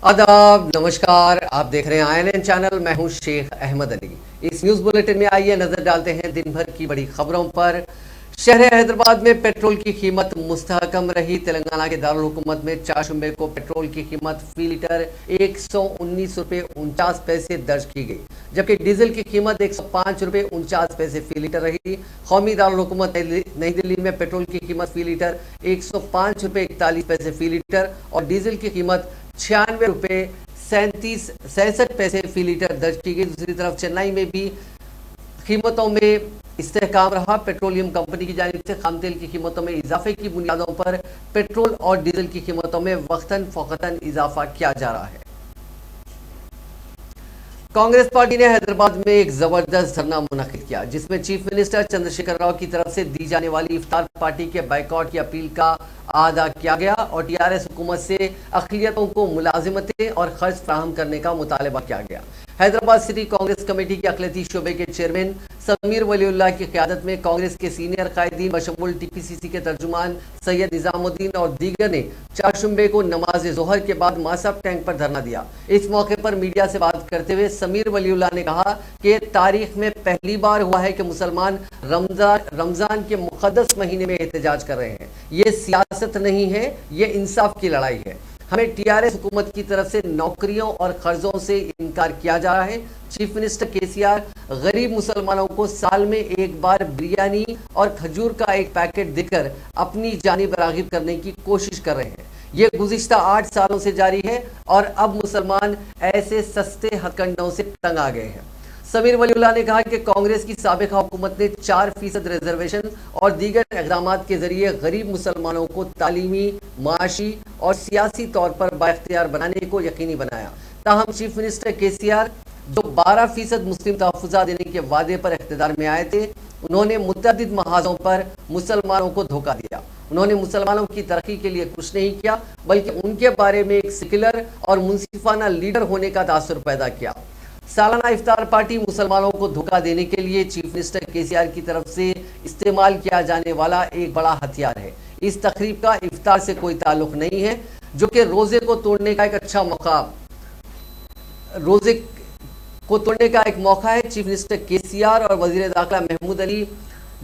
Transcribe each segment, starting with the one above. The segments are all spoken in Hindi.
आदाब, नमस्कार। आप देख रहे हैं INN चैनल। मैं हूं शेख अहमद अली। इस न्यूज बुलेटिन में आइए नजर डालते हैं दिन भर की बड़ी खबरों पर। शहर हैदराबाद में पेट्रोल की कीमत मुस्तहकम रही। तेलंगाना के दारुल हुकूमत में 4 शुबे को पेट्रोल की कीमत फी लीटर 119 रुपये 49 पैसे दर्ज की गई, जबकि डीजल की कीमत 105 रुपये 49 पैसे फी लीटर रही। कौमी दारुल हुकूमत नई दिल्ली में पेट्रोल की कीमत फी लीटर 105 रुपये 41 पैसे फी लीटर और डीजल की कीमत 96 रुपये 67 पैसे फी लीटर दर्ज की गई। दूसरी तरफ चेन्नई में भी कीमतों में इस्तेहकाम रहा। पेट्रोलियम कंपनी की जानिब से खाम तेल की कीमतों में इजाफे की बुनियादों पर पेट्रोल और डीजल की कीमतों में वक्तन फौकतन इजाफा किया जा रहा है। कांग्रेस पार्टी ने हैदराबाद में एक जबरदस्त धरना मुनक्किद किया, जिसमें चीफ मिनिस्टर चंद्रशेखर राव की तरफ से दी जाने वाली इफ्तार पार्टी के बाइकआउट की अपील का अदा किया गया और टीआरएस हुकूमत से अक़लियतों को मुलाजिमतें और खर्च फराहम करने का मुतालबा किया गया। हैदराबाद सिटी कांग्रेस कमेटी के अक़लियती शोबे के चेयरमैन समीर वलीउल्लाह की क़यादत में कांग्रेस के सीनियर कायदीन बशमुल टीपीसीसी के तर्जुमान सैयद निज़ामुद्दीन और दीगर ने 4 शुबे को नमाज जोहर के बाद मासब टैंक पर धरना दिया। इस मौके पर मीडिया से बात करते हुए समीर वलीउल्लाह ने कहा कि तारीख में पहली बार हुआ है कि मुसलमान रमजान के मुक़द्दस महीने में एहतजाज कर रहे हैं। ये सियासत नहीं है, ये इंसाफ की लड़ाई है। हमें टीआरएस हुकूमत की तरफ से नौकरियों और कर्जों से इनकार किया जा रहा है। चीफ मिनिस्टर केसीआर गरीब मुसलमानों को साल में एक बार बिरयानी और खजूर का एक पैकेट देकर अपनी जानिब राग़िब करने की कोशिश कर रहे हैं। ये गुज़िश्ता 8 सालों से जारी है और अब मुसलमान ऐसे सस्ते हथकंडों से तंग आ गए हैं। समीर वलीउल्लाह ने कहा कि कांग्रेस की साबिक़ा हुकूमत ने 4% रिजर्वेशन और दीगर इक़दामात के जरिए गरीब मुसलमानों को तालीमी, माशी और सियासी तौर पर बाइख्तियार बनाने को यकीनी बनाया। ताहम चीफ मिनिस्टर केसीआर जो 12% मुस्लिम तहफ़्फ़ुज़ात देने के वादे पर इक़्तिदार में आए थे, उन्होंने मुतअद्दिद महाज़ों पर मुसलमानों को धोखा दिया। उन्होंने मुसलमानों की तरक्की के लिए कुछ नहीं किया, बल्कि उनके बारे में एक सेक्युलर और मुनसिफाना लीडर होने का तासुर पैदा किया। सालाना इफ्तार पार्टी मुसलमानों को धोखा देने के लिए चीफ मिनिस्टर केसीआर की तरफ से इस्तेमाल किया जाने वाला एक बड़ा हथियार है। इस तकरीब का इफ्तार से कोई ताल्लुक नहीं है, जो कि रोजे को तोड़ने का एक अच्छा मौका है। चीफ मिनिस्टर केसीआर और वजीर दाखिला महमूद अली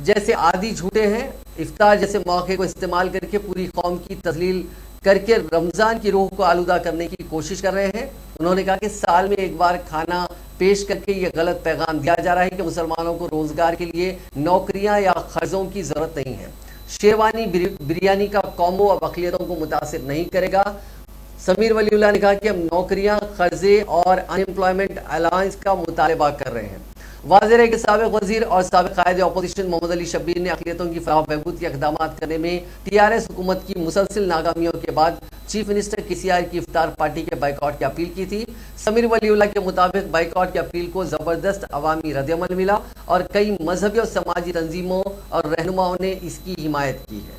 जैसे आदि झूठे हैं। इफ्तार जैसे मौके को इस्तेमाल करके पूरी कौम की तजलील करके रमज़ान की रूह को आलूदा करने की कोशिश कर रहे हैं। उन्होंने कहा कि साल में एक बार खाना पेश करके ये गलत पैगाम दिया जा रहा है कि मुसलमानों को रोज़गार के लिए नौकरियां या कर्ज़ों की ज़रूरत नहीं है। शेरवानी बिरयानी का कॉम्बो अब अक़लियतों को मुतासिर नहीं करेगा। समीर वलीउल्लाह ने कहा कि हम नौकरियां, कर्जे और अनएम्प्लॉयमेंट अलाउंस का मुतालबा कर रहे हैं। वाज़ेह है कि साबिक़ वज़ीर और साबिक़ क़ायद अपोजिशन मोहम्मद अली शब्बीर ने अक़लियतों की फ़लाह बहबूद के इक़दामात करने में टीआरएस हुकूमत की मुसलसिल नाकामियों के बाद चीफ मिनिस्टर केसीआर की इफ्तार पार्टी के बाइकआउट की अपील की थी। समीर वलीउल्लाह के मुताबिक बाइकआउट की अपील को ज़बरदस्त अवामी रद्द-ए-अमल मिला और कई मजहबी और समाजी तंजीमों और रहनुमाओं ने इसकी हिमायत की है।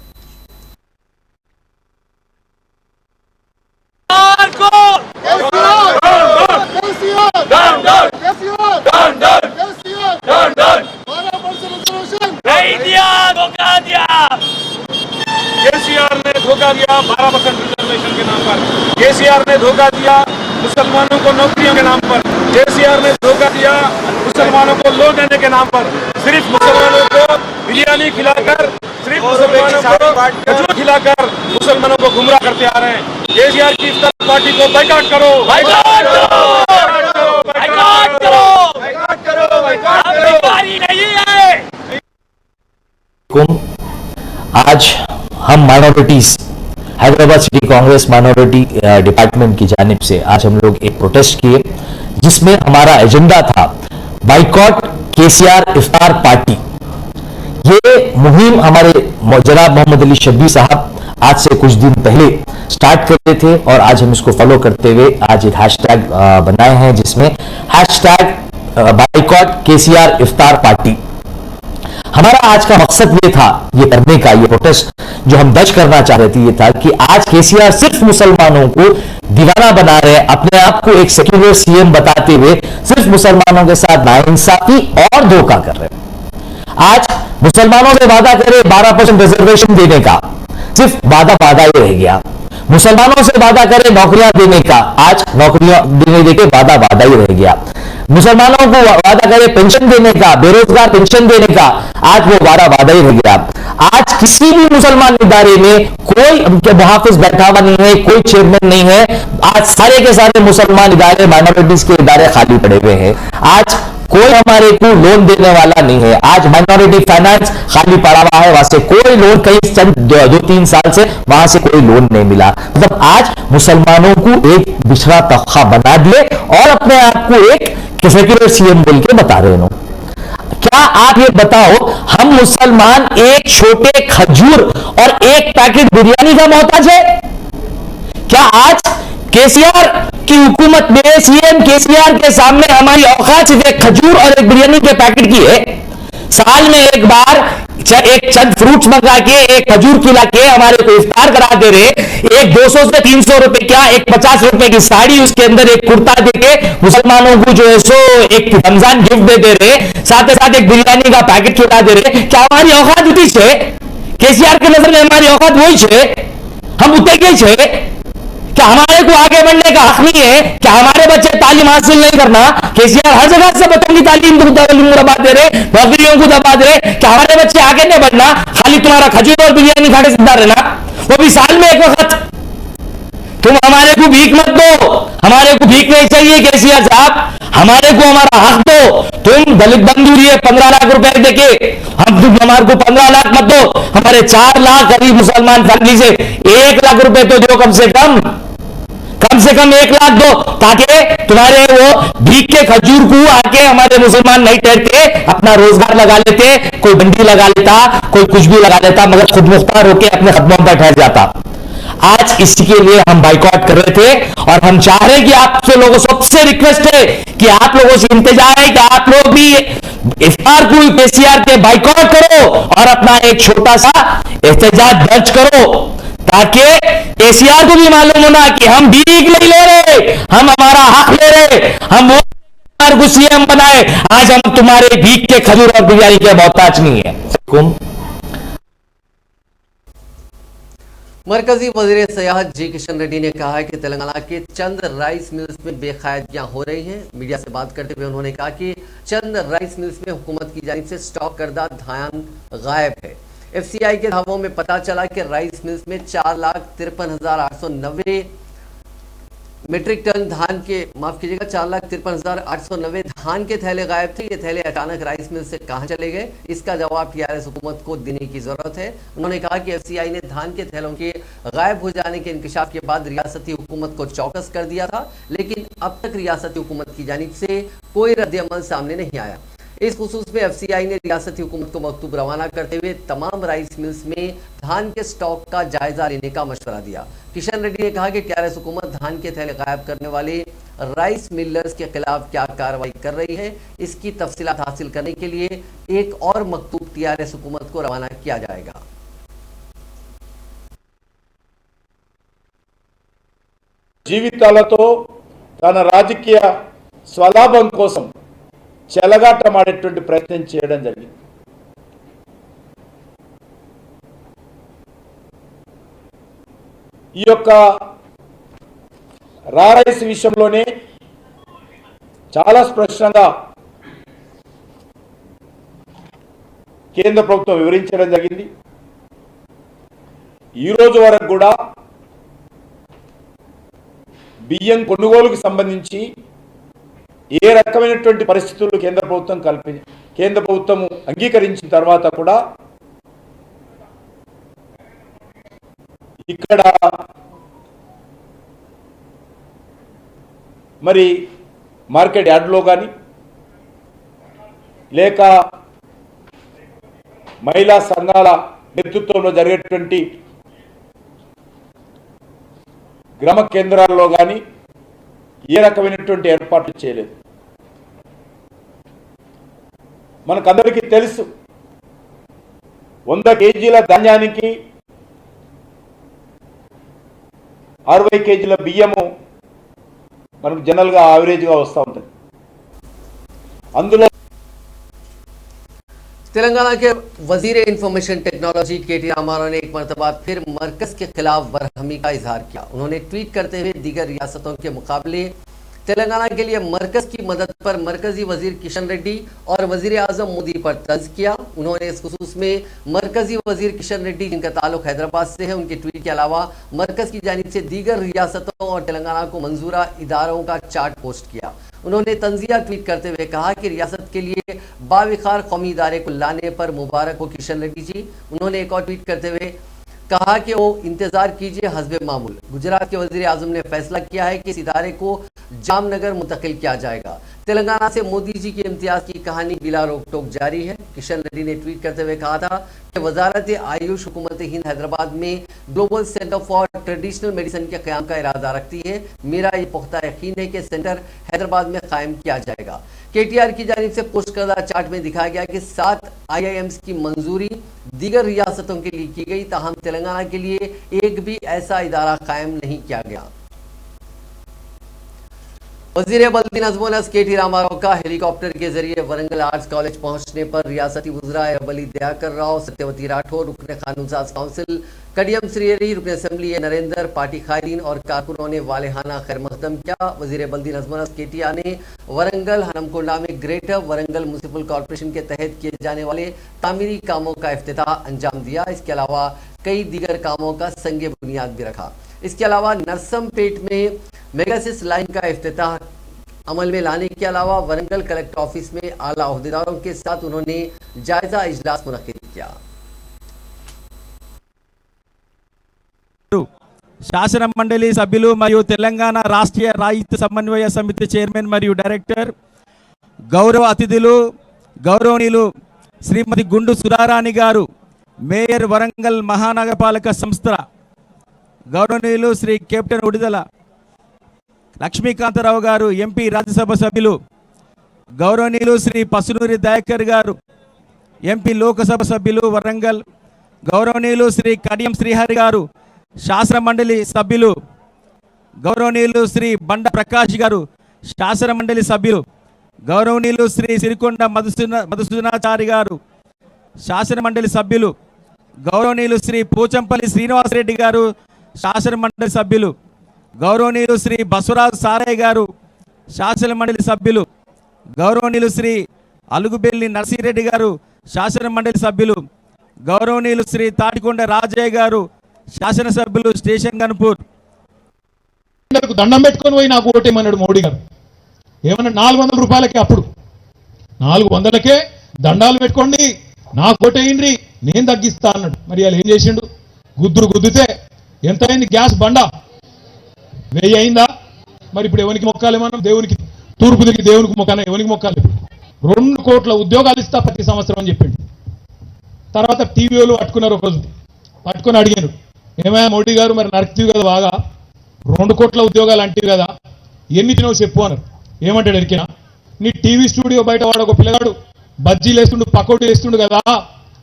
केसीआर ने धोखा दिया 12% रिजर्वेशन के नाम पर। केसीआर ने धोखा दिया मुसलमानों को नौकरियों के नाम पर। केसीआर ने धोखा दिया मुसलमानों को लोन देने के नाम पर। सिर्फ मुसलमानों को बिरयानी खिलाकर, सिर्फ मुसलमानों को खजूर खिलाकर मुसलमानों को गुमराह करते आ रहे हैं। केसीआर की इफ्तार पार्टी को बाइकआउट करो, बाइकआउट करो, बाइकआउट करो, बाइकआउट करो, बाइकआउट करो। नहीं है। आज हम minorities Hyderabad city Congress minority department की जानिब से आज हम लोग एक प्रोटेस्ट किए, जिसमें हमारा एजेंडा था बाइकॉट केसीआर इफ्तार पार्टी। ये मुहिम हमारे जनाब मोहम्मद अली शब्बीर साहब आज से कुछ दिन पहले स्टार्ट करते थे और आज हम इसको फॉलो करते हुए आज एक हैशटैग बनाए हैं, जिसमें हैशटैग बाइकॉट केसीआर इफ्तार पार्टी। हमारा आज का मकसद ये था, ये करने का, ये प्रोटेस्ट जो हम दर्ज करना चाह रहे थे, ये था कि आज केसीआर सिर्फ मुसलमानों को दीवाना बना रहे हैं, अपने आप को एक सेक्युलर सीएम बताते हुए सिर्फ मुसलमानों के साथ नाइंसाफी और धोखा कर रहे हैं। आज मुसलमानों से वादा करे 12% रिजर्वेशन देने का, सिर्फ वादा ही रह गया। मुसलमानों से वादा करे नौकरियां देने का, आज नौकरियां देने देके वादा वादा ही रह गया। मुसलमानों को वादा करे पेंशन देने का, बेरोजगार पेंशन देने का, आज वो वादा वादा ही रह गया। आज किसी भी मुसलमान इदारे में कोई मुहाफिज बैठा हुआ नहीं है, कोई चेयरमैन नहीं है। आज सारे के सारे मुसलमान इदारे, माइनॉरिटीज के इदारे खाली पड़े हुए हैं। आज कोई हमारे को लोन देने वाला नहीं है। आज माइनॉरिटी फाइनेंस खाली पड़ा हुआ है, वहां से कोई लोन कई 2-3 साल से वहां से कोई लोन नहीं मिला। मतलब आज मुसलमानों को एक बिछड़ा तबका बना दिए और अपने आप को एक सेक्युलर सीएम बोल के बता रहे हो। क्या आप ये बताओ, हम मुसलमान एक छोटे खजूर और एक पैकेट बिरयानी का मोहताज है क्या? आज केसीआर की हुकूमत में सीएम केसीआर के सामने हमारी औकात सिर्फ एक खजूर और एक बिरयानी के पैकेट की है। साल में एक बार एक चंद फ्रूट्स मंगा के, एक खजूर खिला के हमारे को इफ्तार करा दे रहे। एक 200 से 300 रुपए क्या, एक 50 रुपए की साड़ी, उसके अंदर एक कुर्ता देके मुसलमानों को जो है सो एक रमजान गिफ्ट दे रहे, साथ ही साथ एक बिरयानी का पैकेट खिला दे रहे। क्या हमारी औकात उठी है? केसीआर की नजर में हमारी औकात वही है? हम उतने गए है? क्या हमारे को आगे बढ़ने का हक नहीं है? क्या हमारे बच्चे तालीम हासिल नहीं करना? केसीआर हर जगह से बच्चों की तालीम दबा दे रहे, नौकरियों को दबा दे रहे। क्या हमारे बच्चे आगे नहीं बढ़ना? खाली तुम्हारा खजूर और बिरयानी खाने से रहना, वो भी साल में एक वक्त। तुम हमारे को भीख मत दो, हमारे को भीख नहीं चाहिए केसीआर साहब, हमारे को हमारा हक दो। तुम दलित बंधु लिए 15 लाख रुपए देके तुम हमारे को 15 लाख मत दो, हमारे 4 लाख गरीब मुसलमान फैमिली से 1 लाख रुपए तो दो, कम से कम 1 लाख दो, ताकि तुम्हारे वो भीख के खजूर को आके हमारे मुसलमान नहीं ठहरते, अपना रोजगार लगा लेते, कोई बंडी लगा लेता, कोई कुछ भी लगा लेता, मगर खुद मुख्तार होकर अपने कदमों पर ठहर जाता। आज इसके लिए हम बाइकआउट कर रहे थे और हम चाह रहे हैं कि आपसे लोगों सबसे रिक्वेस्ट है कि आप लोगों से इंतजार है कि आप लोग भी इफ्तार को केसीआर के बाइकआउट करो और अपना एक छोटा सा एहतजाज दर्ज करो, ताकि केसीआर को भी मालूम होना कि हम भीख नहीं ले रहे, हम हमारा हक ले रहे, हम वो सीएम बनाए। आज हम तुम्हारे भीख के खजूर और बिरयानी के मोहताज नहीं है। मरकजी वजीर सयाहत जी किशन रेड्डी ने कहा है कि तेलंगाना के चंद राइस मिल्स में बेकायदगियां हो रही हैं। मीडिया से बात करते हुए उन्होंने कहा कि चंद राइस मिल्स में हुकूमत की जानिब से स्टॉक करदा धान गायब है। एफसीआई के दावों में पता चला कि राइस मिल्स में 4,53,890 मीट्रिक टन धान के, माफ कीजिएगा, 4,53,890 धान के थैले गायब थे। ये थैले अचानक राइस मिल से कहां चले गए, इसका जवाब टीआरएस हुकूमत को देने की जरूरत है। उन्होंने कहा कि एफसीआई ने धान के थैलों के गायब हो जाने के इंकशाफ के बाद रियासती हुकूमत को चौकस कर दिया था, लेकिन अब तक रियासती हुकूमत की जानिब से कोई रद्द-ए-अमल सामने नहीं आया। इस खुसूस में एफसीआई ने रियासती हुकूमत को मकतूब रवाना करते हुए तमाम राइस मिल्स में धान के स्टॉक का जायजा लेने का मशवरा दिया। किशन रेड्डी ने कहा कि टीआरएस हुकूमत धान के थैले गायब करने वाले राइस मिलर्स के खिलाफ क्या कार्रवाई कर रही है, इसकी तफसीलात हासिल करने के लिए एक और मकतूब टीआरएस हुकूमत को रवाना किया जाएगा। జీవితాలతో తన రాజకీయ స్వలాభం కోసం చెలగాటమాడేటువంటి ప్రయత్నం చేయడం జరిగింది. ఈ యొక్క రారైస్ విషయంలోనే చాలా స్పష్టంగా కేంద్ర ప్రభుత్వం వివరించడం జరిగింది. ఈ రోజు వరకు కూడా బియ్యం కొనుగోలుకు సంబంధించి ఏ రకమైనటువంటి పరిస్థితులు కేంద్ర ప్రభుత్వం అంగీకరించిన తర్వాత కూడా ఇక్కడ మరి మార్కెట్ యార్డ్లో కానీ లేక మహిళా సంఘాల నేతృత్వంలో జరిగేటువంటి గ్రామ కేంద్రాల్లో కానీ ఏ రకమైనటువంటి ఏర్పాట్లు చేయలేదు. మనకందరికీ తెలుసు 100 కేజీల ధాన్యానికి 60 కేజీల బియ్యము మనకు జనరల్గా యావరేజ్గా వస్తూ ఉంటుంది. అందులో तेलंगाना के वजीर इंफॉर्मेशन टेक्नोलॉजी के टी रामाराव ने एक मरतबा फिर मरकज के खिलाफ बरहमी का इजहार किया। उन्होंने ट्वीट करते हुए दीगर रियासतों के मुकाबले तेलंगाना के लिए मरकज की मदद पर मरकजी वजीर किशन रेड्डी और वजीर आजम मोदी पर तंज किया। उन्होंने इस खुसूस में मरकजी वजीर किशन रेड्डी, जिनका ताल्लुक हैदराबाद से है, उनके ट्वीट के अलावा मरकज की जानिब से दीगर रियासतों और तेलंगाना को मंजूरा इदारों का चार्ट पोस्ट किया। उन्होंने तंजिया ट्वीट करते हुए कहा कि रियासत के लिए बाविखार कौमी इदारे को लाने पर मुबारक हो किशन रेड्डी जी। उन्होंने एक और ट्वीट करते हुए कहा कि वो इंतजार कीजिए हस्बे मामूल। गुजरात के वजीर आजम ने फैसला किया है कि इस इदारे को जामनगर मुंतकिल किया जाएगा। तेलंगाना से मोदी जी की इम्तियाज की कहानी बिला रोक टोक जारी है। किशन रेड्डी ने ट्वीट करते हुए कहा था कि वजारत आयुष हुकूमत हिंद हैदराबाद में global centre for traditional medicine के क़याम का इरादा रखती है। मेरा ये पुख्ता यकीन है कि सेंटर हैदराबाद में कायम किया जाएगा। KTR की जानिब से पोस्ट करदा चार्ट में दिखाया गया कि 7 IIMs की मंजूरी दीगर रियासतों के लिए की गई, ताहम तेलंगाना के लिए एक भी ऐसा इदारा कायम नहीं किया गया। वजीर बल्दी नज़्म-ओ-नस्र के.टी. रामाराव का हेलीकॉप्टर के जरिए वरंगल आर्ट्स कॉलेज पहुंचने पर रियासती वज़रा अरवली दयाकर राव, सत्यवती राठौर, रुकन कानून साज काउंसिल कडियम श्रीहरी, रुकन असेंबली नरेंद्र, पार्टी कायदीन और कारकुनों ने वालेहाना खैर मकदम किया। वजीर बल्दी नज़्म-ओ-नस्र KTR ने वरंगल हनमकोंडा में ग्रेटर वरंगल म्युनिसिपल कॉरपोरेशन के तहत किए जाने वाले तामीरी कामों का इफ्तिताह अंजाम दिया। इसके अलावा कई दीगर कामों का संगे बुनियाद भी रखा। इसके अलावा नरसमपेट में मेगासिस लाइन का इफ्तिताह अमल में लाने के अलावा वरंगल कलेक्टर ऑफिस में आला ओहदेदारों के साथ उन्होंने जायजा इजलास मुनक्किद किया। శాసన మండలి సభ్యులు మరియు తెలంగాణ రాష్ట్రీయ రైతు సమన్వయ సమితి చైర్మన్ మరియు డైరెక్టర్, గౌరవ అతిథులు, గౌరవనీయులు శ్రీమతి గుండు సుధారాణి గారు, మేయర్ వరంగల్ మహానగరపాలక సంస్థ, గౌరవనీయులు శ్రీ కెప్టెన్ ఉడిదల లక్ష్మీకాంతరావు గారు, ఎంపీ రాజ్యసభ సభ్యులు, గౌరవనీయులు శ్రీ పసునూరి దయాకర్ గారు, ఎంపీ లోకసభ సభ్యులు వరంగల్, గౌరవనీయులు శ్రీ కడియం శ్రీహరి గారు, శాసన మండలి సభ్యులు, గౌరవనీయులు శ్రీ బండ ప్రకాష్ గారు, శాసన మండలి సభ్యులు, గౌరవనీయులు శ్రీ సిరికొండ మధుసూదనాచారి గారు, శాసన మండలి సభ్యులు, గౌరవనీయులు శ్రీ పోచంపల్లి శ్రీనివాసరెడ్డి గారు, శాసన మండలి సభ్యులు, గౌరవనీయులు శ్రీ బసవరాజు సారయ్య గారు, శాసన మండలి సభ్యులు, గౌరవనీయులు శ్రీ అలుగుబెల్లి నర్సిరెడ్డి గారు, శాసన మండలి సభ్యులు, గౌరవనీయులు శ్రీ తాటికొండ రాజయ్య గారు, శాసనసభ్యులు స్టేషన్ గన్పూర్. దండం పెట్టుకొని పోయి నాకు ఓటేమన్నాడు మోడీ గారు. ఏమన్నా 400 రూపాయలకే, అప్పుడు 400కే దండాలు పెట్టుకోండి, నాకు ఓటేయండి, నేను తగ్గిస్తా అన్నాడు. మరి వాళ్ళు ఏం చేసిండు? గుద్దుతే ఎంత అయింది? గ్యాస్ బండ 1000 అయిందా? మరి ఇప్పుడు ఎవరికి మొక్కాలి మనం? దేవునికి తూర్పు దిగి దేవునికి మొక్కాలి, ఎవరికి మొక్కాలి? 2 కోట్ల ఉద్యోగాలు ఇస్తా ప్రతి సంవత్సరం అని చెప్పిండు. తర్వాత టీవీలో పట్టుకున్నారు, ఒక రోజు పట్టుకొని అడిగారు, ఏమయ్యా మోడీ గారు, మరి నరక్తివి కదా బాగా, 2 కోట్ల ఉద్యోగాలు అంటివి కదా, ఎన్ని తినవు చెప్పు అన్నారు. ఏమంటాడు ఎరికినా? నీ టీవీ స్టూడియో బయట వాడు ఒక పిల్లగాడు బజ్జీలు వేస్తుండు, పకోడీ వేస్తుండు కదా,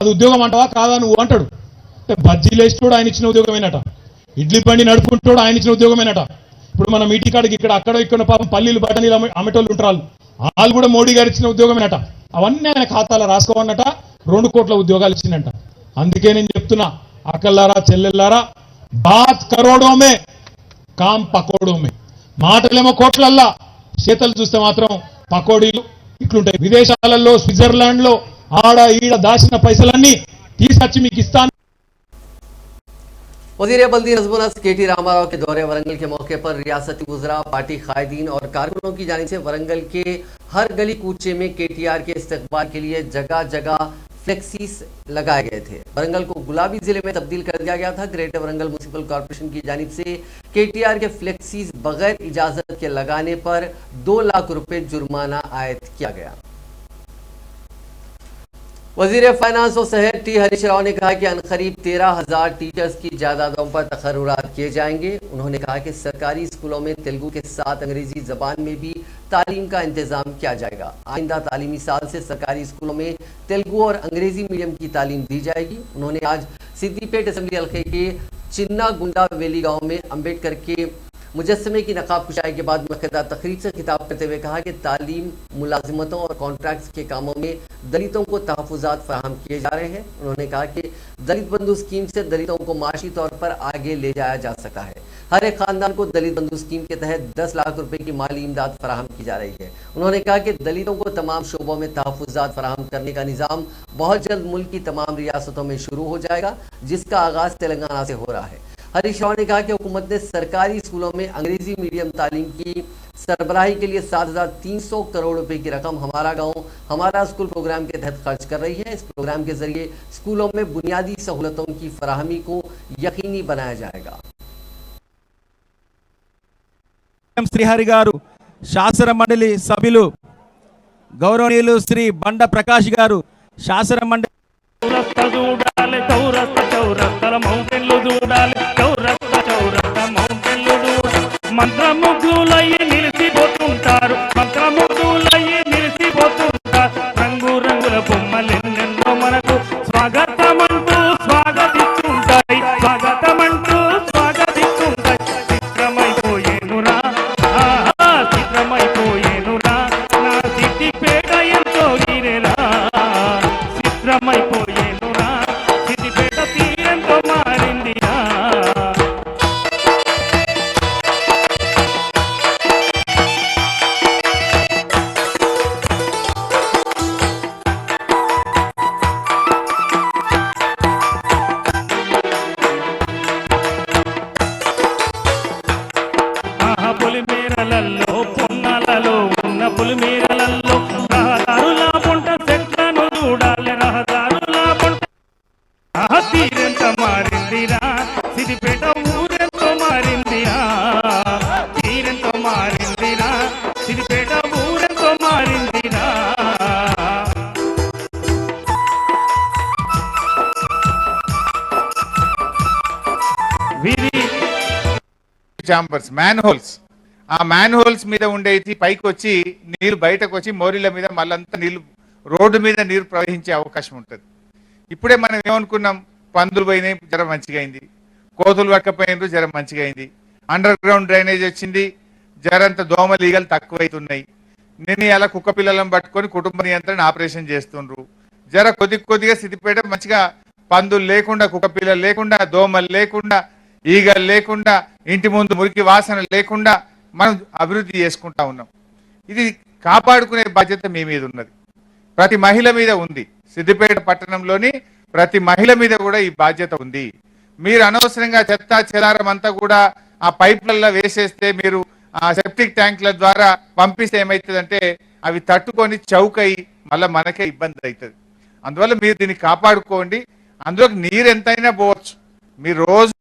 అది ఉద్యోగం అంటావా కాదా నువ్వు అంటాడు. అంటే బజ్జీలు వేస్తాడు ఆయన ఇచ్చిన ఉద్యోగమేనట, ఇడ్లీ బండి నడుపుకుంటాడు ఆయన ఇచ్చిన ఉద్యోగమేనట. ఇప్పుడు మన మీటి కాడికి ఇక్కడ అక్కడ ఇక్కడ పాపం పల్లీలు బఠనీలు అమ్మేటోళ్ళు ఉంటారు, వాళ్ళు కూడా మోడీ గారు ఇచ్చిన ఉద్యోగమేనట. అవన్నీ ఆయన ఖాతాలో రాసుకోవన్నట. 2 కోట్ల ఉద్యోగాలు ఇచ్చిందంట. అందుకే నేను చెప్తున్నా, అక్కల్లారా చెల్లెల్లారా, బాత్ కరోడో మే కామ్ పకోడో మే. మాటలేమో కోట్లల్లా, చేతలు చూస్తే మాత్రం పకోడీలు ఇట్లుంటాయి. విదేశాలలో స్విట్జర్లాండ్ లో ఆడ ఈడ దాచిన పైసలన్నీ తీసుకొచ్చి మీకు ఇస్తాను. वज़ीर बल्दी नज़्म-ओ-नस्र KT रामाराव के दौरे वरंगल के मौके पर रियासती वज़रा, पार्टी कायदीन और कारकुनों की जानिब से वरंगल के हर गली कूचे में KTR के इस्तकबाल के लिए जगह जगह फ्लेक्सीज लगाए गए थे। वरंगल को गुलाबी जिले में तब्दील कर दिया गया था। ग्रेटर वरंगल म्युनिसिपल कॉरपोरेशन की जानिब से KTR के फ्लेक्सीज बगैर इजाजत के लगाने पर 2 लाख रुपए जुर्माना आयद किया गया। वजीर फाइनेंस और शहर T हरीश राव ने कहा कि अनकरीब 13,000 टीचर्स की जायदादों पर तकर्रुरात किए जाएंगे। उन्होंने कहा कि सरकारी स्कूलों में तेलुगु के साथ अंग्रेजी जबान में भी तालीम का इंतजाम किया जाएगा। आइंदा तालीमी साल से सरकारी स्कूलों में तेलुगु और अंग्रेजी मीडियम की तालीम दी जाएगी। उन्होंने आज सिद्दीपेट असेंबली हल्के के चिन्ना गुंडा वेली गाँव में अम्बेडकर के मुजस्समे की नकाब कुशाई के बाद मुनक़िदा तकरीर से खिताब करते हुए कहा कि तालीम, मुलाजिमतों और कॉन्ट्रैक्ट्स के कामों में दलितों को तहफ़्फ़ुज़ात फराहम किए जा रहे हैं। उन्होंने कहा कि दलित बंधु स्कीम से दलितों को माशी तौर पर आगे ले जाया जा सकता है। हर एक खानदान को दलित बंधु स्कीम के तहत 10 लाख रुपए की माली इमदाद फराहम की जा रही है। उन्होंने कहा कि दलितों को तमाम शोबों में तहफ़्फ़ुज़ात फराहम करने का निज़ाम बहुत जल्द मुल्क की तमाम रियासतों में शुरू हो जाएगा, जिसका आगाज़ तेलंगाना से हो रहा है। हरीश राव ने कहा कि हुकूमत ने सरकारी स्कूलों में अंग्रेजी मीडियम तालीम की सरबराही के लिए 7,300 करोड़ रुपए की रकम हमारा गांव हमारा स्कूल प्रोग्राम के तहत खर्च कर रही है। इस प्रोग्राम के जरिए स्कूलों में बुनियादी सहूलतों की फराहमी को यकीनी बनाया जाएगा। శ్రీహరి గారు, శాసన మండలి సభ్యులు గౌరవనీయులు శ్రీ బండ ప్రకాష్ గారు, శాసన మండలి చూడాలి చౌరస్తా చౌరస్తల మౌంటైన్లు చూడాలి చౌరస్తా చౌరస్తా మౌంటైన్లు చూడాలి మంత్రముగ్ధులయ్యి నిలిచిపోతుంటారు మంత్రముగ్ధులయ్యి నిలిచిపోతుంటారు రంగు రంగుల బొమ్మలెన్నెన్నో మనకు స్వాగతమంటూ స్వాగతిస్తుంటాయి స్వాగతమంటూ స్వాగతిస్తుంటాయి చిత్రమైపోయేనురా చిత్రమైపోయేనురా నా సిద్దిపేట ఎంతో గిరెరా చిత్రమైపోయేనురా సిద్దిపేట తీరంతో మారిందిరా పొలిమేరలలో పొన్నాలలో ఉన్న పొలిమేరలలో రహదారుల పొంట చెట్లను చూడాలి రహదారుల పొంట తీరెంత మారిందిరా సిద్దిపేట ఊరెంతో మారిందిరా తీరెంతో మారిందిరా సిద్దిపేట ఊరెంతో మారిందిరా చాంబర్స్, మ్యాన్ హోల్స్, ఆ మ్యాన్ హోల్స్ మీద ఉండేది పైకి వచ్చి నీరు బయటకు వచ్చి మోరీల మీద మళ్ళంతా నీళ్లు రోడ్డు మీద నీరు ప్రవహించే అవకాశం ఉంటుంది. ఇప్పుడే మనం ఏమనుకున్నాం, పందులు పోయినాయి జ్వరం మంచిగా అయింది, కోతులు పట్టకపోయినారు జ్వరం మంచిగా అయింది, అండర్ గ్రౌండ్ డ్రైనేజ్ వచ్చింది, జ్వరంత దోమలు ఈగలు తక్కువైతున్నాయి. నేను అలా కుక్క పిల్లలను పట్టుకొని కుటుంబ నియంత్రణ ఆపరేషన్ చేస్తుండ్రు. జర కొద్దిగా సిద్దిపేట మంచిగా పందులు లేకుండా, కుక్క పిల్లలు లేకుండా, దోమలు లేకుండా, ఈగలు లేకుండా, ఇంటి ముందు మురికి వాసన లేకుండా మనం అభివృద్ధి చేసుకుంటా ఉన్నాం. ఇది కాపాడుకునే బాధ్యత మీ మీద ఉన్నది, ప్రతి మహిళ మీద ఉంది. సిద్దిపేట పట్టణంలోని ప్రతి మహిళ మీద కూడా ఈ బాధ్యత ఉంది. మీరు అనవసరంగా చెత్త చెదారం అంతా కూడా ఆ పైప్లలో వేసేస్తే, మీరు ఆ సెప్టిక్ ట్యాంకుల ద్వారా పంపిస్తే ఏమవుతుందంటే అవి తట్టుకొని చౌకై మళ్ళీ మనకే ఇబ్బంది అవుతుంది. అందువల్ల మీరు దీన్ని కాపాడుకోండి. అందులోకి నీరు ఎంతైనా పోవచ్చు. మీరు రోజు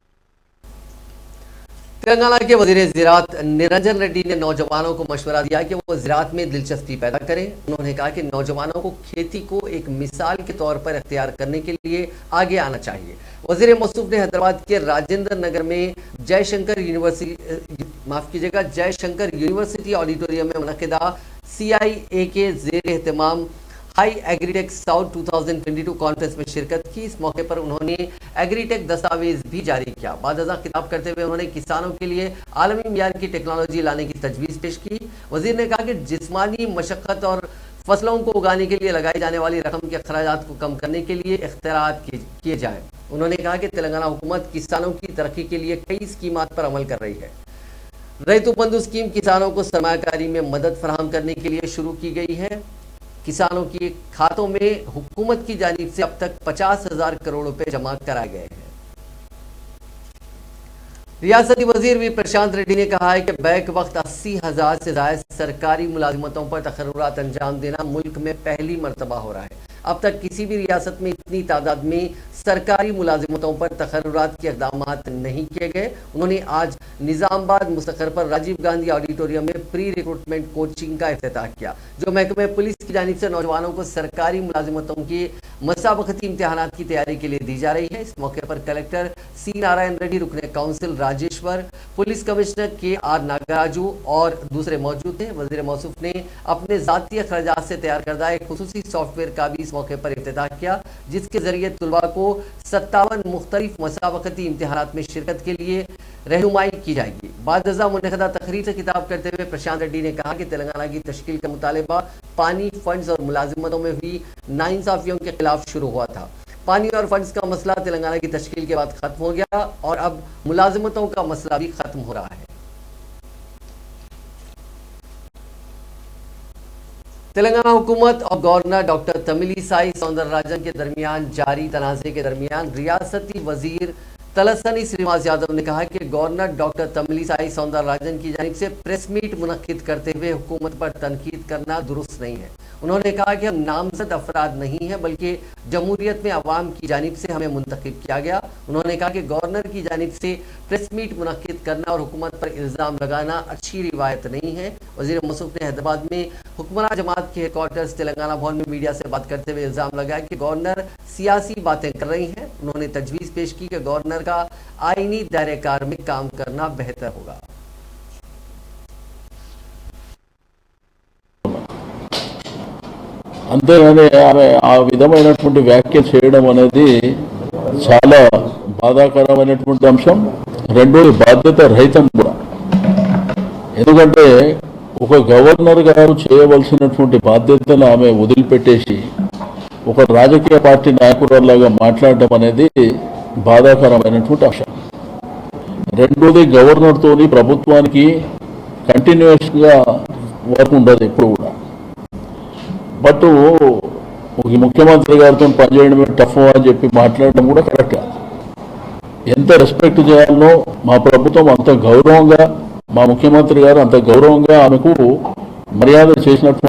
तेलंगाना के वजीर ज़राअत निरंजन रेड्डी ने नौजवानों को मशवरा दिया कि वो ज़राअत में दिलचस्पी पैदा करें। उन्होंने कहा कि नौजवानों को खेती को एक मिसाल के तौर पर इख्तियार करने के लिए आगे आना चाहिए। वजीर मौसूफ ने हैदराबाद के राजेंद्र नगर में जयशंकर यूनिवर्सिटी ऑडिटोरियम में मुनक़िदा CIA के ज़ेर एहतमाम हाई एग्रीटेक साउथ 2022 कॉन्फ्रेंस में शिरकत की। इस मौके पर उन्होंने एग्रीटेक दस्तावेज भी जारी किया। बादजा खिताब करते हुए उन्होंने किसानों के लिए आलमी मियार की टेक्नोलॉजी लाने की तजवीज़ पेश की। वजीर ने कहा कि जिस्मानी मशक्क़त और फसलों को उगाने के लिए लगाई जाने वाली रकम के अखराजात को कम करने के लिए इख्तियारात किए जाएँ। उन्होंने कहा कि तेलंगाना हुकूमत किसानों की तरक्की के लिए कई स्कीमात पर अमल कर रही है। रैतु बंधु स्कीम किसानों को सरमायाकारी में मदद फराहम करने के लिए शुरू की गई है। किसानों के खातों में हुकूमत की जानिब से अब तक 50,000 करोड़ रुपए जमा कराए गए हैं। रियासती वजीर वी प्रशांत रेड्डी ने कहा है कि बैक वक्त 80,000 से ज़ायद सरकारी मुलाजिमतों पर तकर्रुरात अंजाम देना मुल्क में पहली मरतबा हो रहा है। अब तक किसी भी रियासत में इतनी तादाद में सरकारी मुलाजिमतों पर तकर्रुरात के इक़दामात नहीं किए गए। उन्होंने आज निज़ामबाद मुस्तक़र पर राजीव गांधी ऑडिटोरियम में प्री रिक्रूटमेंट कोचिंग का इफ्तिताह किया, जो महकमे पुलिस की जानिब से नौजवानों को सरकारी मुलाजिमतों के मसाबकती इम्तिहानात की तैयारी के लिए दी जा रही है। इस मौके पर कलेक्टर C नारायण रेड्डी, रुकने council Rajeshwar, police commissioner KR Nagaraju और दूसरे मौजूद थे। वज़ीर मौसूफ ने अपने ज़ाती अखराजात से तैयार करदा एक खुसूसी सॉफ्टवेयर का भी इस मौके पर इफ्तिताह किया, जिसके जरिए तुलबा को 57 मुख्तलिफ मसाबकती इम्तिहानात में शिरकत के लिए रहनुमाई की जाएगी। बाद मुनक़दा तकरीर से खिताब करते हुए प्रशांत रेड्डी ने कहा कि तेलंगाना की तश्कील का मुतालबा पानी, फंड्स और मुलाजिमतों में हुई नाइंसाफियों के खिलाफ शुरू हुआ था। पानी और फंड्स का मसला तेलंगाना की तश्कील के बाद खत्म हो गया और अब मुलाजिमतों का मसला भी खत्म हो रहा है। तेलंगाना हुकूमत और गवर्नर डॉक्टर तमिलिसाई सौंदरराजन के दरमियान जारी तनाज़े के दरमियान रियासती वजीर तलसानी श्रीनिवास यादव ने कहा कि गवर्नर डॉक्टर तमिलिसाई सौंदरराजन की जानिब से प्रेस मीट मुनक्किद करते हुए हुकूमत पर तनकीद करना दुरुस्त नहीं है। उन्होंने कहा कि हम नामजद अफराद नहीं हैं बल्कि जमहूरियत में अवाम की जानिब से हमें मुंतखब किया गया। उन्होंने कहा कि गवर्नर की जानिब से प्रेस मीट मुनक्किद करना और हुकूमत पर इल्ज़ाम लगाना अच्छी रिवायत नहीं है। वज़ीर मौसूफ ने हैदराबाद में हुक्मरान जमात के हेडक्वार्टर्स तेलंगाना भवन में मीडिया से बात करते हुए इल्ज़ाम लगाया कि गवर्नर सियासी बातें कर रही हैं। उन्होंने तजवीज़ पेश की कि गवर्नर का आईनी दायरे कार में काम करना बेहतर होगा। అంతేగాని ఆమె ఆ విధమైనటువంటి వ్యాఖ్య చేయడం అనేది చాలా బాధాకరమైనటువంటి అంశం. రెండోది బాధ్యత రహితం కూడా. ఎందుకంటే ఒక గవర్నర్ గారు చేయవలసినటువంటి బాధ్యతను ఆమె వదిలిపెట్టేసి ఒక రాజకీయ పార్టీ నాయకురాలాగా మాట్లాడడం అనేది బాధాకరమైనటువంటి అంశం. రెండోది గవర్నర్ తోని ప్రభుత్వానికి కంటిన్యూస్ గా వర్క్ ఉండదు ఎప్పుడు కూడా. బట్ ముఖ్యమంత్రి గారితో పనిచేయడమే టఫ్ అని చెప్పి మాట్లాడడం కూడా కరెక్ట్ కాదు. ఎంత రెస్పెక్ట్ చేయాలనో మా ప్రభుత్వం అంత గౌరవంగా, మా ముఖ్యమంత్రి గారు అంత గౌరవంగా ఆమెకు మర్యాద చేసినట్టు.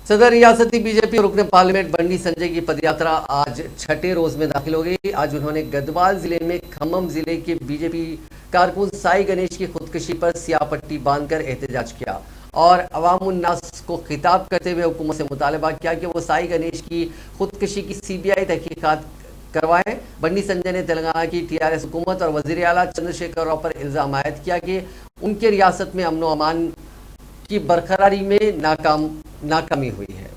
सदर रियासती बीजेपी रुकने पार्लियामेंट बंडी संजय की पदयात्रा आज छठे रोज में दाखिल हो गई। आज उन्होंने गढ़वाल जिले में खम्मम जिले के बीजेपी कारकुन साई गणेश की खुदकुशी पर स्याह बांधकर एहतजाज किया और अवामुन्नास को खिताब करते हुए हुकूमत से मुतालबा किया कि वो साई गणेश की खुदकुशी की सीबीआई तहकीकात करवाएं। बंडी संजय ने तेलंगाना की टीआरएस हुकूमत और वजीर आला चंद्रशेखर राव पर इल्जाम आयद किया कि उनके रियासत में अमन व अमान की बरकरारी में नाकामी हुई है।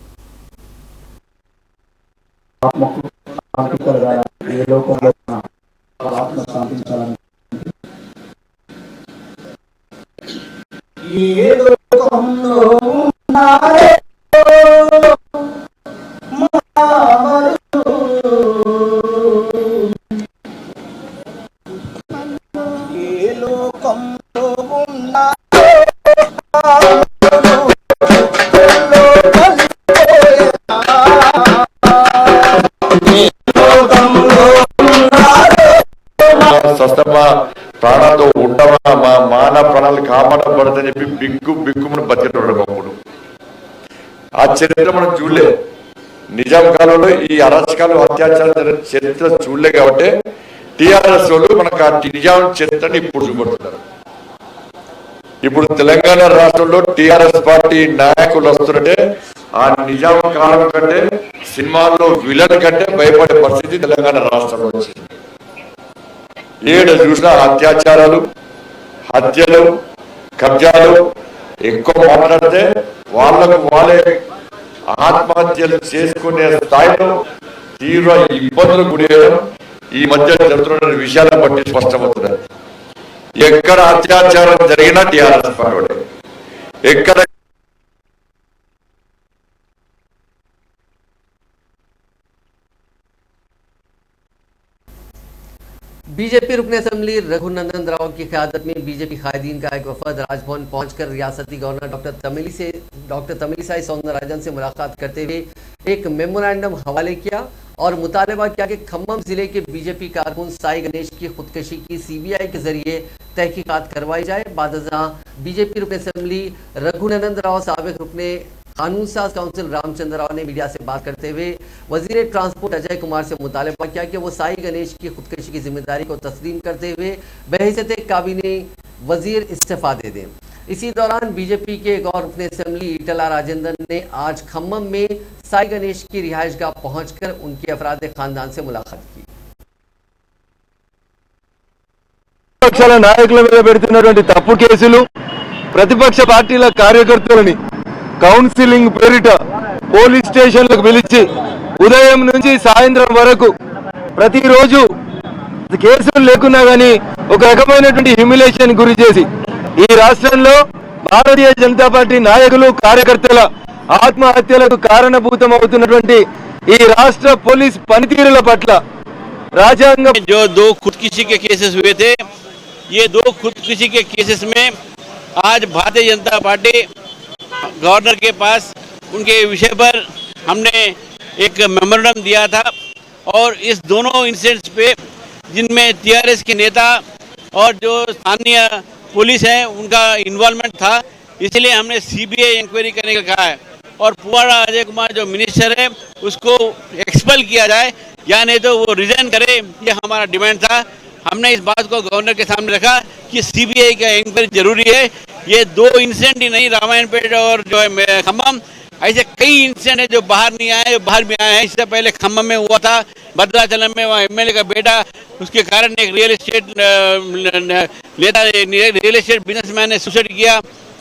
ప్రాణాలతో ఉండవా మా మానవ ప్రాణాలు కాపాడబడదని చెప్పి బిక్కుమని బతికేటప్పుడు ఆ చరిత్ర మనం చూడలే. నిజాం కాలంలో ఈ అరాచకాలు అత్యాచారాలు చరిత్ర చూడలే కాబట్టి టిఆర్ఎస్ వాళ్ళు మనకు ఆ నిజాం చరిత్రని ఇప్పుడు చూపడుతున్నారు. ఇప్పుడు తెలంగాణ రాష్ట్రంలో టిఆర్ఎస్ పార్టీ నాయకులు వస్తుంటే ఆ నిజాం కాలం కంటే సినిమాల్లో విలన్ కంటే భయపడే పరిస్థితి తెలంగాణ రాష్ట్రంలో వచ్చింది. ఏడు చూసినా అత్యాచారాలు, హత్యలు, కబ్జాలు ఎక్కువ మాట్లాడితే వాళ్ళకు వాళ్ళే ఆత్మహత్యలు చేసుకునే స్థాయిలో తీవ్ర ఇబ్బందులు గురయ్యడం ఈ మధ్య జరుగుతున్న విషయాలను బట్టి స్పష్టమవుతున్నాయి. ఎక్కడ అత్యాచారం జరిగినా టీఆర్ఎస్ పార్టీ, ఎక్కడ बीजेपी रुकन असेंबली रघुनंदन राव की क़यादत में बीजेपी कायदीन का एक वफद राजभवन पहुंचकर रियासती गवर्नर डॉक्टर तमिलिसाई सौंदरराजन से मुलाकात करते हुए एक मेमोरेंडम हवाले किया और मुतालबा किया कि खम्मम जिले के बीजेपी कारकुन साई गणेश की खुदकुशी की सीबीआई के जरिए तहकीकात करवाई जाए। बाद बीजेपी रुकन असेंबली रघुनंदन राव साबिक रुकने कानून साज काउंसिल रामचंद्र राव ने मीडिया से बात करते हुए वजीर ट्रांसपोर्ट अजय कुमार से मुतालबा किया कि वो साई गणेश की खुदकुशी की जिम्मेदारी को तस्लीम करते हुए बहैसियत काबीना वजीर इस्तीफा दे दें। इसी दौरान बीजेपी के एक और रुकन असेंबली ईटला राजेंद्र ने आज खम्मम में साई गणेश की रिहाइशगाह पहुंचकर उनके अफराद खानदान से मुलाकात की। పక్షాల నాయకుల మీద పెడుతున్నటువంటి తప్పు కేసులు, ప్రతిపక్ష పార్టీల కార్యకర్తలని కౌన్సిలింగ్ పేరిట పోలీస్ స్టేషన్లకు పిలిచి ఉదయం నుంచి సాయంత్రం వరకు ప్రతిరోజు కేసులు లేకున్నా కానీ ఒక రకమైనటువంటి హ్యూమిలేషన్ గురి చేసి ఈ రాష్ట్రంలో భారతీయ జనతా పార్టీ నాయకులు కార్యకర్తల ఆత్మహత్యలకు కారణభూతం అవుతున్నటువంటి ఈ రాష్ట్ర పోలీస్ పనితీరుల పట్ల రాజ్యాంగం जो 2 खुदकुशी के केसेस हुए थे, ये 2 खुदकुशी के केसेस में आज भारतीय जनता पार्टी गवर्नर के पास उनके विषय पर हमने एक मेमोरेंडम दिया था और इस दोनों इंसिडेंट्स पे जिनमें टीआरएस के नेता और जो स्थानीय पुलिस है उनका इन्वॉल्वमेंट था, इसलिए हमने सीबीआई इंक्वायरी करने का कहा है और पुआड़ा अजय कुमार जो मिनिस्टर है उसको एक्सपेल किया जाए या नहीं तो वो रिजाइन करे, ये हमारा डिमांड था। हमने इस बात को गवर्नर के सामने रखा कि सीबीआई का इंक्वायरी जरूरी है। ये 2 इंसिडेंट ही नहीं, रामायणपेट और जो है खम्भम, ऐसे कई इंसिडेंट है जो बाहर नहीं आए, जो बाहर भी आए हैं। इससे पहले खम्भम में हुआ था, भद्राचलम में वहाँ एमएलए का बेटा उसके कारण एक रियल एस्टेट बिजनेसमैन ने सुसाइड किया।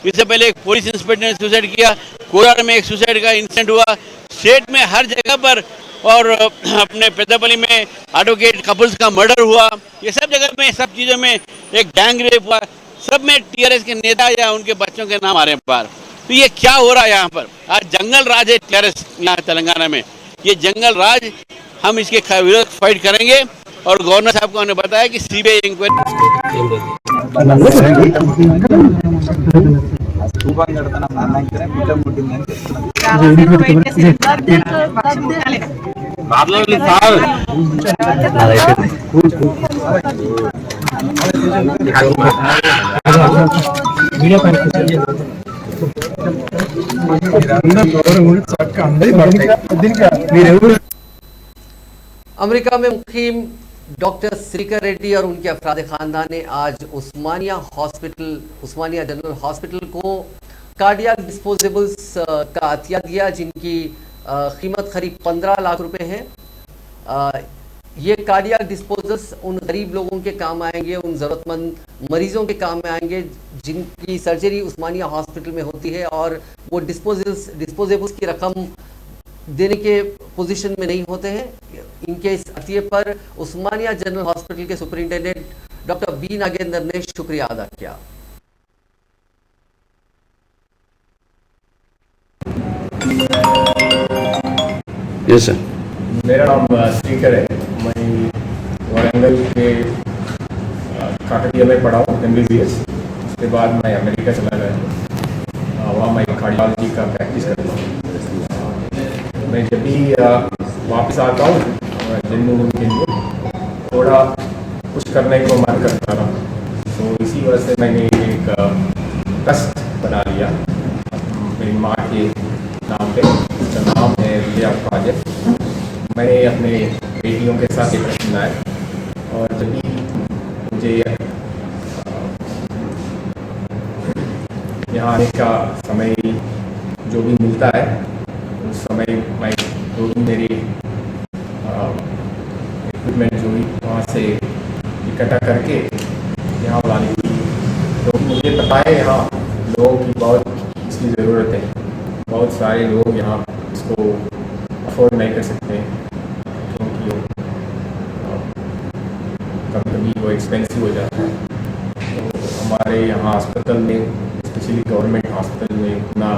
इससे पहले एक पुलिस इंस्पेक्टर ने सुसाइड किया। कोलार में एक सुसाइड का इंसिडेंट हुआ। स्टेट में हर जगह पर और अपने पेदापल्ली में एडवोकेट कपल्स का मर्डर हुआ। ये सब जगह में, सब चीज़ों में एक गैंग रेप हुआ। सब में टीआरएस के नेता या उनके बच्चों के नाम आ रहे हैं बाहर। तो ये क्या हो रहा है यहाँ पर? आज जंगल राज है टीआरएस यहाँ तेलंगाना में। ये जंगल राज, हम इसके विरोध फाइट करेंगे और गवर्नर साहब को हमने बताया कि सीबीआई इंक्वायरी अमेरिका में मुकीम डॉक्टर श्रीकर रेड्डी और उनके अफराद खानदान ने आज उस्मानिया जनरल हॉस्पिटल को कार्डियक डिस्पोजेबल्स का अतिया दिया, जिनकी कीमत करीब 15 लाख रुपए है। ये कार्डियक डिस्पोजल्स उन गरीब लोगों के काम आएंगे, उन ज़रूरतमंद मरीजों के काम में आएंगे जिनकी सर्जरी उस्मानिया हॉस्पिटल में होती है और वो डिस्पोजेबल्स की रकम देने के पोजीशन में नहीं होते हैं। इनके इस अतिये पर उस्मानिया जनरल हॉस्पिटल के सुपरिंटेंडेंट डॉक्टर बी नागेंद्र ने शुक्रिया अदा किया। यस सर, मेरा नाम श्रीकर है। मैं वारंगल के काकटिया में पढ़ा हूँ MBBS। उसके बाद मैं अमेरिका चला गया, वहाँ मैं कार्डियोलॉजी का प्रैक्टिस करता हूँ। मैं जब भी वापस आता हूँ जम्मू के लिए थोड़ा कुछ करने को मन करता था, तो इसी वजह से मैंने एक ट्रस्ट बना लिया मेरी माँ के नाम पे। उसका नाम है विजया प्रोजेक्ट। मैंने अपने बेटियों के साथ एक ट्रस्ट बनाया और जब भी मुझे यहाँ आने का समय जो भी मिलता है उस समय मैं जो भी मेरी इक्विपमेंट जो भी वहाँ से इकट्ठा करके यहाँ लाने की, तो मुझे पता है यहाँ लोगों की बहुत इसकी ज़रूरत है। बहुत सारे लोग यहाँ इसको अफोर्ड नहीं कर सकते क्योंकि कभी कभी वो एक्सपेंसिव हो जाता है। तो हमारे यहाँ अस्पताल में, स्पेशली गवर्नमेंट हॉस्पिटल में इतना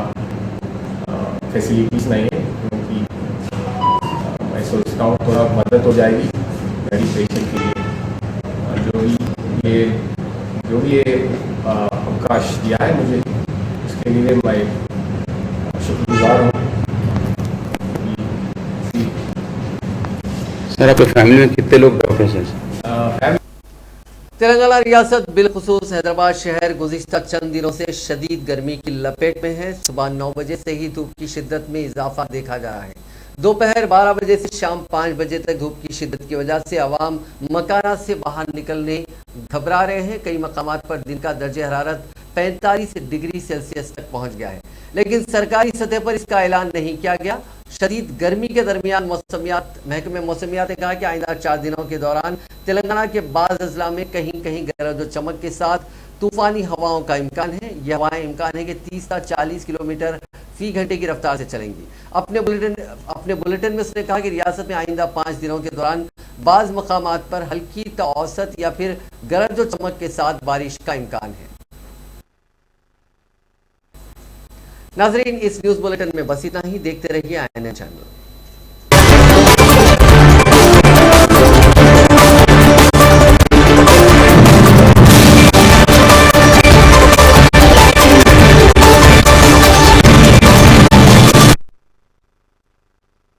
फैसिलिटीज़ नहीं है, क्योंकि मैं सोचता हूँ थोड़ा मदद हो जाएगी गरीब पेशेंट के लिए। जो भी ये अवकाश दिया है मुझे, उसके लिए मैं शुक्रगुजार हूँ। सर आपके फैमिली में कितने लोग डॉक्टर्स हैं? तेलंगाना रियासत बिलखुसूस हैदराबाद शहर गुज़िश्ता चंद दिनों से शदीद गर्मी की लपेट में है। सुबह 9 बजे से ही धूप की शिद्दत में इजाफा देखा जा रहा है। दोपहर 12 बजे से शाम 5 बजे तक धूप की शिद्दत की वजह से आवाम मकानात से बाहर निकलने घबरा रहे हैं। कई मकामात पर दिन का दर्जे हरारत 45 डिग्री सेल्सियस तक पहुंच गया है, लेकिन सरकारी सतह पर इसका ऐलान नहीं किया गया। शदीद गर्मी के दरमियान महकमे मौसमियात ने कहा कि आइंदा 4 दिनों के दौरान तेलंगाना के बाज़ अजला में कहीं कहीं गरज व चमक के साथ तूफानी हवाओं का इम्कान है। यह हवाएं इम्कान है कि 30 से 40 किलोमीटर फी घंटे की रफ्तार से चलेंगी। अपने बुलेटिन में उसने कहा कि रियासत में आइंदा 5 दिनों के दौरान बाज मकामात पर हल्की तो औसत या फिर गरज और चमक के साथ बारिश का इम्कान है। नाजरीन, इस न्यूज बुलेटिन में बस इतना ही। देखते रहिए INN चैनल।